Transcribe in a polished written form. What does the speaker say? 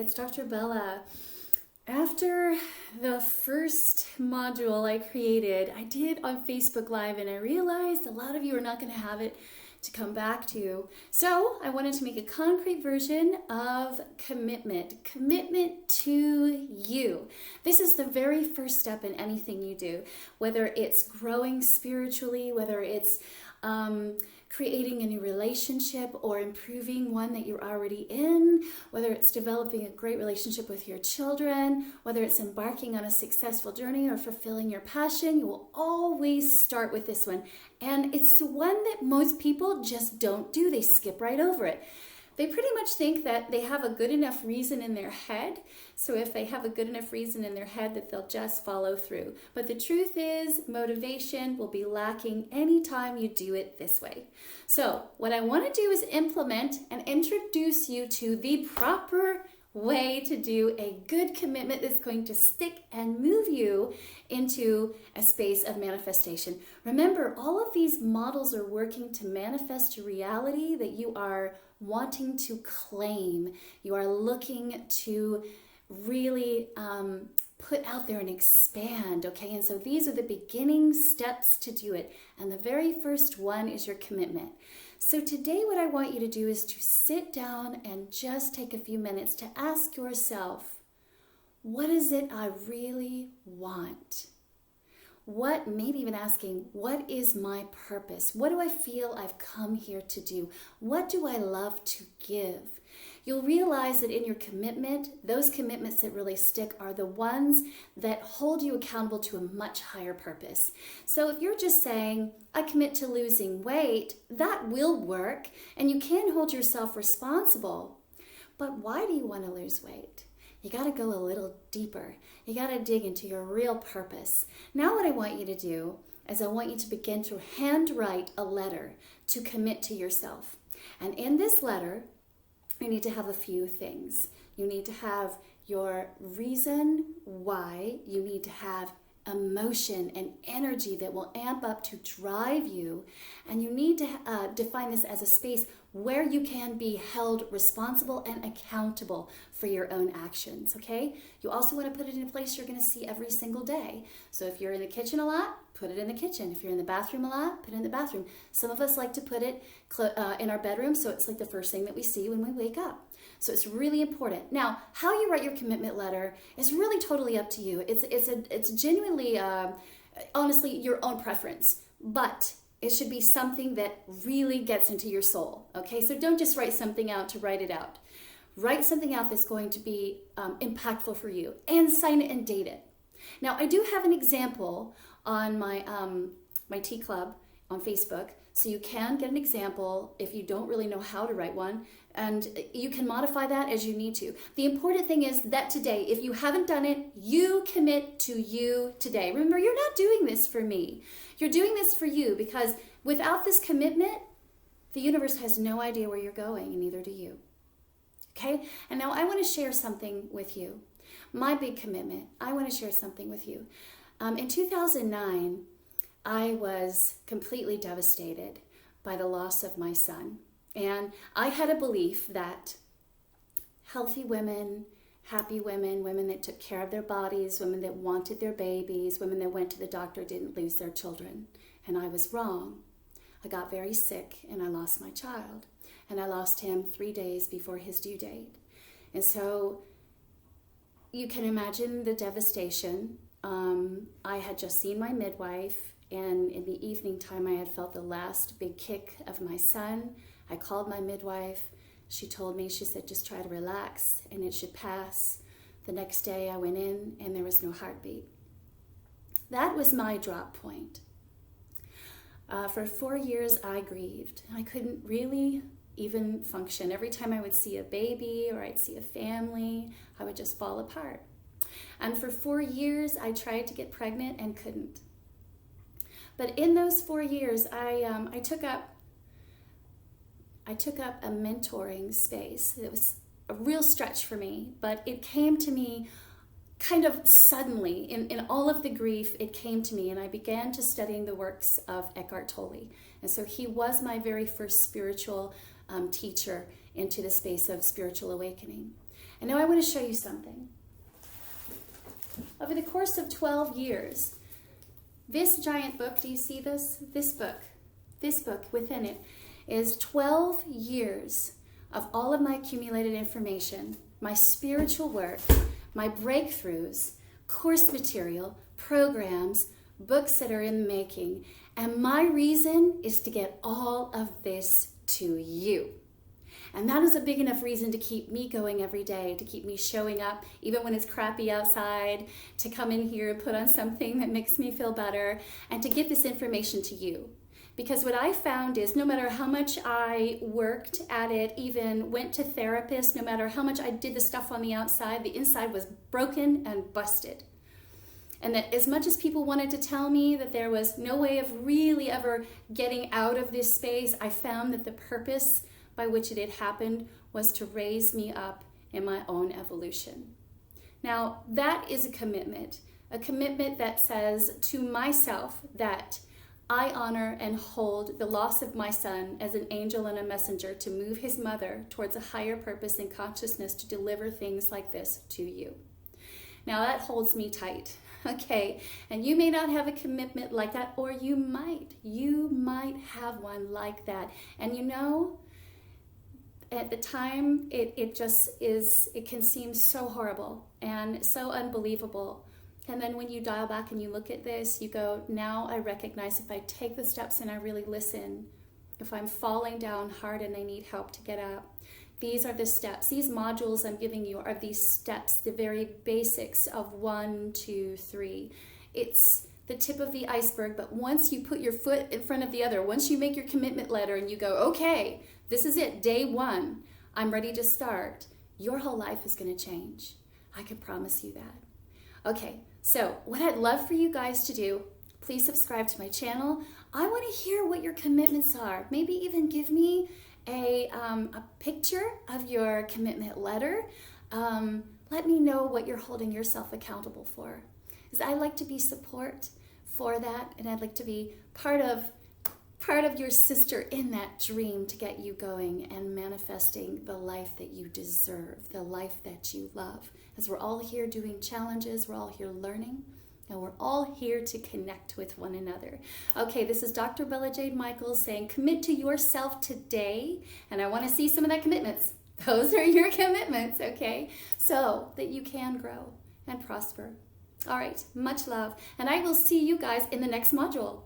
it's Dr. Bella. After the first module I created, I did on Facebook Live, and I realized a lot of you are not going to have it to come back to. So I wanted to make a concrete version of commitment to you. This is the very first step in anything you do, whether it's growing spiritually, whether it's creating a new relationship or improving one that you're already in, whether it's developing a great relationship with your children, whether it's embarking on a successful journey or fulfilling your passion, you will always start with this one. And it's the one that most people just don't do. They skip right over it. They pretty much think that they have a good enough reason in their head. So if they have a good enough reason in their head, that they'll just follow through. But the truth is, motivation will be lacking anytime you do it this way. So what I want to do is implement and introduce you to the proper way to do a good commitment that's going to stick and move you into a space of manifestation. Remember, all of these models are working to manifest a reality that you are wanting to claim. You are looking to really put out there and expand, okay? And so these are the beginning steps to do it. And the very first one is your commitment. So today what I want you to do is to sit down and just take a few minutes to ask yourself, what is it I really want? Maybe even asking, what is my purpose? What do I feel I've come here to do? What do I love to give? You'll realize that in your commitment, those commitments that really stick are the ones that hold you accountable to a much higher purpose. So if you're just saying, I commit to losing weight, that will work, and you can hold yourself responsible. But why do you want to lose weight? You got to go a little deeper. You got to dig into your real purpose. Now what I want you to do is I want you to begin to handwrite a letter to commit to yourself. And in this letter, you need to have a few things. You need to have your reason why. You need to have emotion and energy that will amp up to drive you. And you need to define this as a space where you can be held responsible and accountable for your own actions, okay? You also want to put it in a place you're going to see every single day. So if you're in the kitchen a lot, put it in the kitchen. If you're in the bathroom a lot, put it in the bathroom. Some of us like to put it in our bedroom, so it's like the first thing that we see when we wake up. So it's really important. Now, how you write your commitment letter is really totally up to you. It's genuinely, honestly, your own preference, but it should be something that really gets into your soul, okay? So don't just write something out to write it out. Write something out that's going to be impactful for you, and sign it and date it. Now, I do have an example on my Tea Club on Facebook, so you can get an example if you don't really know how to write one, and you can modify that as you need to. The important thing is that today, if you haven't done it, you commit to you today. Remember, you're not doing this for me. You're doing this for you, because without this commitment, the universe has no idea where you're going, and neither do you. Okay? And now I want to share something with you. My big commitment, I want to share something with you. In 2009, I was completely devastated by the loss of my son. And I had a belief that healthy women, happy women, women that took care of their bodies, women that wanted their babies, women that went to the doctor didn't lose their children. And I was wrong. I got very sick and I lost my child. And I lost him 3 days before his due date. And so you can imagine the devastation. I had just seen my midwife, and in the evening time I had felt the last big kick of my son. I called my midwife. She told me, she said, just try to relax and it should pass. The next day I went in and there was no heartbeat. That was my drop point. For 4 years I grieved. I couldn't really even function. Every time I would see a baby or I'd see a family, I would just fall apart. And for 4 years I tried to get pregnant and couldn't. But in those 4 years, I took up a mentoring space. It was a real stretch for me, but it came to me kind of suddenly. In all of the grief, it came to me, and I began to studying the works of Eckhart Tolle. And so he was my very first spiritual teacher into the space of spiritual awakening. And now I want to show you something. Over the course of 12 years, this giant book, do you see this? This book within it is 12 years of all of my accumulated information, my spiritual work, my breakthroughs, course material, programs, books that are in the making. And my reason is to get all of this to you. And that is a big enough reason to keep me going every day, to keep me showing up, even when it's crappy outside, to come in here and put on something that makes me feel better, and to get this information to you. Because what I found is no matter how much I worked at it, even went to therapists, no matter how much I did the stuff on the outside, the inside was broken and busted. And that as much as people wanted to tell me that there was no way of really ever getting out of this space, I found that the purpose by which it had happened was to raise me up in my own evolution. Now, that is a commitment that says to myself that I honor and hold the loss of my son as an angel and a messenger to move his mother towards a higher purpose and consciousness to deliver things like this to you. Now, that holds me tight. Okay, and you may not have a commitment like that, or you might have one like that. And you know, at the time, it can seem so horrible and so unbelievable. And then when you dial back and you look at this, you go, now I recognize if I take the steps and I really listen, if I'm falling down hard and I need help to get up, these are the steps. These modules I'm giving you are these steps, the very basics of 1, 2, 3. It's the tip of the iceberg, but once you put your foot in front of the other, once you make your commitment letter and you go, okay, this is it, day 1, I'm ready to start, your whole life is going to change. I can promise you that. Okay, so what I'd love for you guys to do, please subscribe to my channel. I want to hear what your commitments are. Maybe even give me a picture of your commitment letter. Let me know what you're holding yourself accountable for. Because I like to be support for that, and I'd like to be part of your sister in that dream to get you going and manifesting the life that you deserve, the life that you love. As we're all here doing challenges, we're all here learning, and we're all here to connect with one another. Okay, this is Dr. Bella Jade Michaels saying, commit to yourself today, and I want to see some of that commitments. Those are your commitments, okay? So that you can grow and prosper. All right, much love, and I will see you guys in the next module.